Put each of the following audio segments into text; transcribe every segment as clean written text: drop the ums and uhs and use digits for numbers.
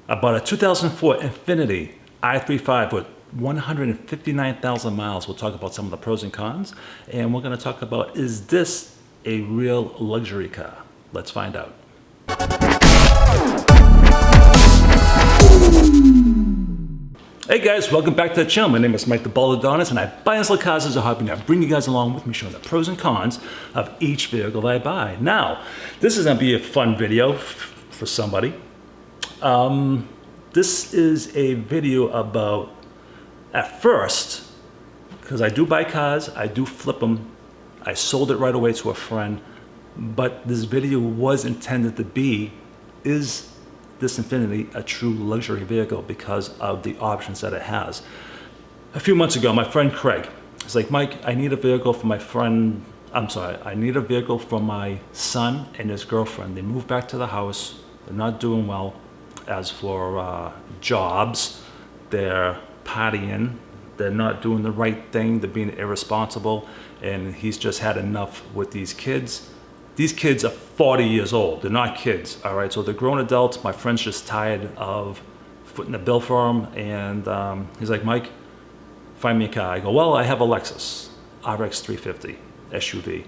I bought a 2004 Infiniti i35 with 159,000 miles. We'll talk about some of the pros and cons, and we're going to talk about, is this a real luxury car? Let's find out. Hey guys, welcome back to the channel. My name is Mike the Baldadonis, and I buy and sell cars as a hobby, and I bring you guys along with me showing the pros and cons of each vehicle that I buy. Now, this is going to be a fun video for somebody. This is a video about, at first, because I do buy cars, I do flip them, I sold it right away to a friend, but this video was intended to be, is this Infiniti a true luxury vehicle because of the options that it has? A few months ago, my friend Craig was like, Mike, I need a vehicle for my friend, I need a vehicle for my son and his girlfriend. They moved back to the house, they're not doing well. As for jobs, they're partying, they're not doing the right thing, they're being irresponsible, and he's just had enough with these kids. These kids are 40 years old, they're not kids, all right? So they're grown adults. My friend's just tired of footing the bill for him, and he's like, Mike, find me a car. I go, well, I have a Lexus RX 350 SUV.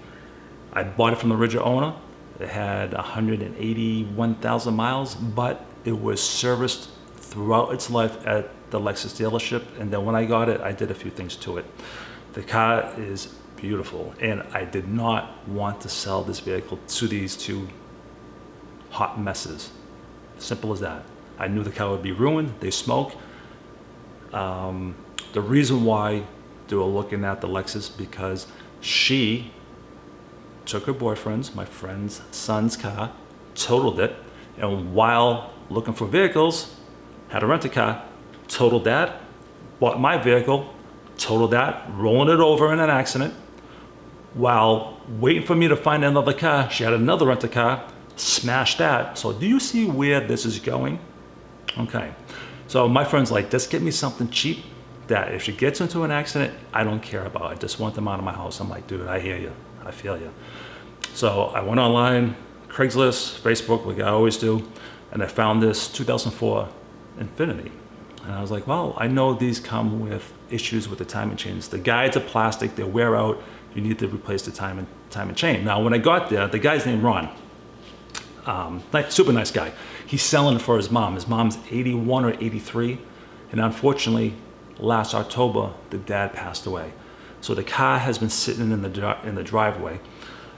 I bought it from the original owner. It had 181,000 miles, but it was serviced throughout its life at the Lexus dealership, and then when I got it, I did a few things to it. The car is beautiful, and I did not want to sell this vehicle to these two hot messes. Simple as that. I knew the car would be ruined. They smoke. The reason why they were looking at the Lexus, because she took her boyfriend's, my friend's son's car, totaled it, and while looking for vehicles, had a rent-a-car, totaled that, bought my vehicle, totaled that, rolling it over in an accident. While waiting for me to find another car, she had another rent-a-car, smashed that. So do you see where this is going? Okay, so my friend's like, just get me something cheap that if she gets into an accident, I don't care about. I just want them out of my house. I'm like, dude, I hear you, I feel you. So I went online, Craigslist, Facebook, like I always do, and I found this 2004 Infiniti. And I was like, well, I know these come with issues with the timing chains. The guides are plastic, they wear out, you need to replace the timing chain. Now, when I got there, the guy's named Ron, super nice guy. He's selling it for his mom. His mom's 81 or 83, and unfortunately, last October, the dad passed away. So the car has been sitting in the driveway,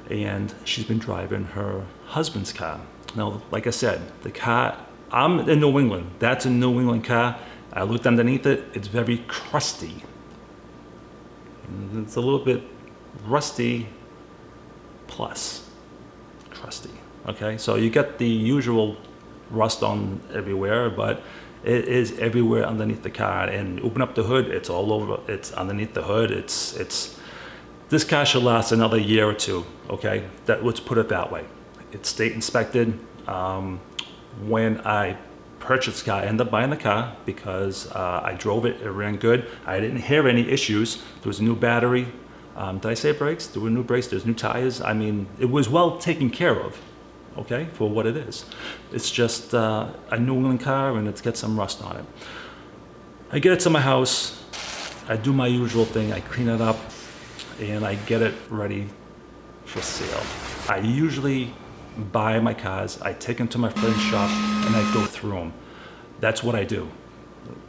and she's been driving her husband's car. Now, like I said, the car, I'm in New England. That's a New England car. I looked underneath it. It's very crusty. It's a little bit rusty plus crusty. Okay, so you get the usual rust on everywhere, but it is everywhere underneath the car. And open up the hood, it's all over. It's underneath the hood. This car should last another year or two. Okay, let's put it that way. It's state inspected. When I purchased the car, I ended up buying the car because I drove it, it ran good. I didn't hear any issues. There was a new battery. Did I say brakes? There were new brakes, there's new tires. I mean, it was well taken care of, okay, for what it is. It's just a New England car, and it's got some rust on it. I get it to my house, I do my usual thing, I clean it up, and I get it ready for sale. I usually buy my cars, I take them to my friend's shop, and I go through them. That's what I do.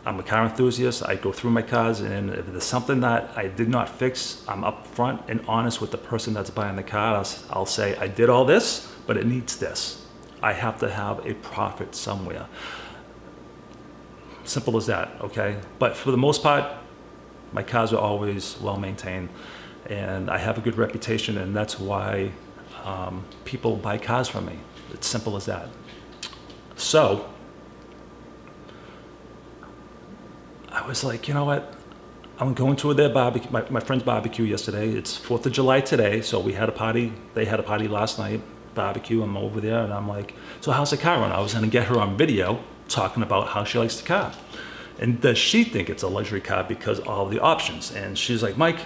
I'm a car enthusiast. I go through my cars, and if there's something that I did not fix, I'm upfront and honest with the person that's buying the car. I'll say, I did all this, but it needs this. I have to have a profit somewhere. Simple as that, okay? But for the most part, my cars are always well maintained, and I have a good reputation, and that's why people buy cars from me. It's simple as that. So I was like, you know what? I'm going to their barbecue, my friend's barbecue yesterday. It's 4th of July today, so we had a party. They had a party last night, barbecue. I'm over there, and I'm like, so how's the car run? I was gonna get her on video talking about how she likes the car. And does she think it's a luxury car because of all the options? And she's like, Mike,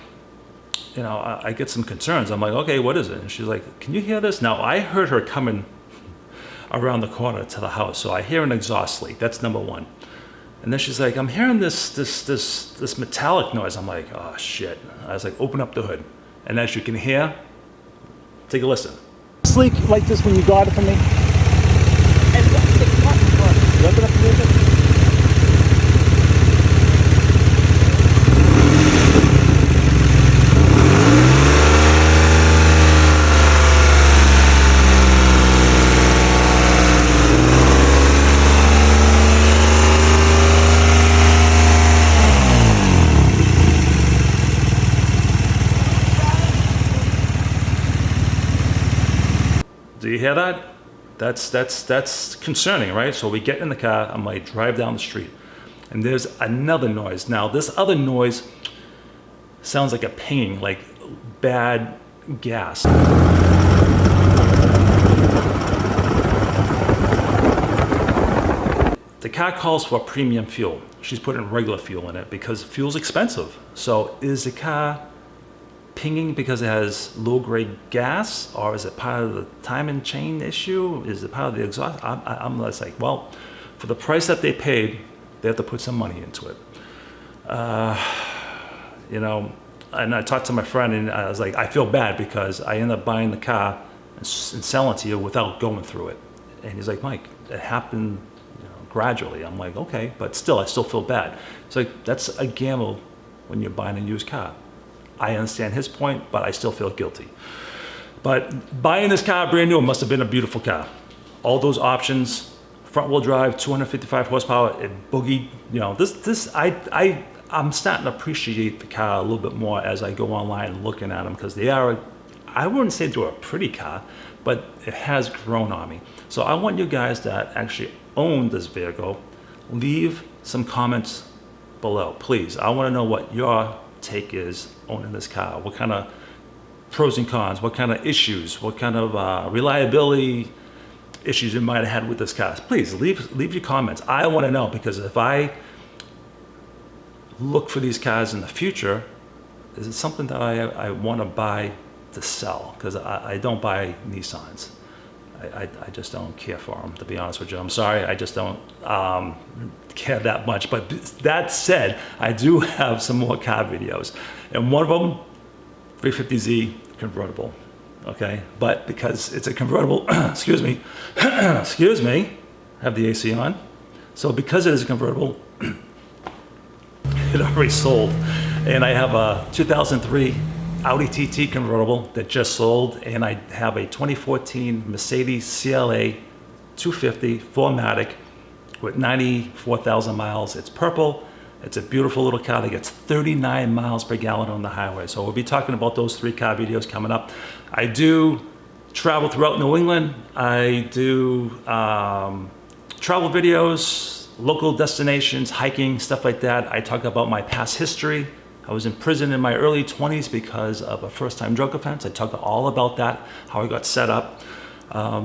you know, I get some concerns. I'm like, okay, what is it? And she's like, can you hear this? Now, I heard her coming around the corner to the house. So I hear an exhaust leak. That's number one. And then she's like, I'm hearing this metallic noise. I'm like, oh shit. I was like, open up the hood. And as you can hear, take a listen. Leak like this when you got it from me? Open up a little bit. Do you hear that? That's concerning, right? So we get in the car, I'm like, drive down the street, and there's another noise. Now this other noise sounds like a pinging, like bad gas. The car calls for premium fuel. She's putting regular fuel in it because fuel's expensive. So is the car pinging because it has low-grade gas, or is it part of the timing chain issue? Is it part of the exhaust? I'm just like, well, for the price that they paid, they have to put some money into it. You know, and I talked to my friend, and I was like, I feel bad because I end up buying the car and selling it to you without going through it. And he's like, Mike, it happened, you know, gradually. I'm like, okay, but still, I still feel bad. It's like, that's a gamble when you're buying a used car. I understand his point, but I still feel guilty. But buying this car brand new, it must have been a beautiful car. All those options, front wheel drive, 255 horsepower, it boogied, you know, I'm starting to appreciate the car a little bit more as I go online and looking at them, because they are, I wouldn't say they're a pretty car, but it has grown on me. So I want you guys that actually own this vehicle, leave some comments below, please. I want to know what your take is owning this car. What kind of pros and cons, what kind of issues, what kind of reliability issues you might have had with this car. Please leave your comments. I want to know, because if I look for these cars in the future, is it something that I want to buy to sell? Because I don't buy Nissans. I just don't care for them, to be honest with you. I'm sorry, I just don't care that much. But that said, I do have some more car videos. And one of them, 350Z convertible, okay? But because it's a convertible, excuse me, excuse me, I have the AC on. So because it is a convertible, it already sold. And I have a 2003 Audi TT convertible that just sold, and I have a 2014 Mercedes CLA 250 4MATIC with 94,000 miles. It's purple. It's a beautiful little car that gets 39 miles per gallon on the highway. So we'll be talking about those 3 car videos coming up. I do travel throughout New England. I do travel videos, local destinations, hiking, stuff like that. I talk about my past history. I was in prison in my early 20s because of a first-time drug offense. I talk all about that, how I got set up.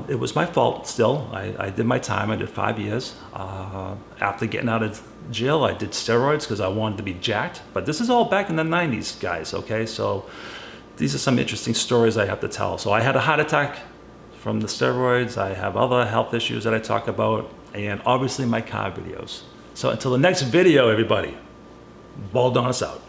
It was my fault still. I did my time. I did 5 years. After getting out of jail, I did steroids because I wanted to be jacked. But this is all back in the 90s, guys, okay? So these are some interesting stories I have to tell. So I had a heart attack from the steroids. I have other health issues that I talk about, and obviously my car videos. So until the next video, everybody, Baldadonis out.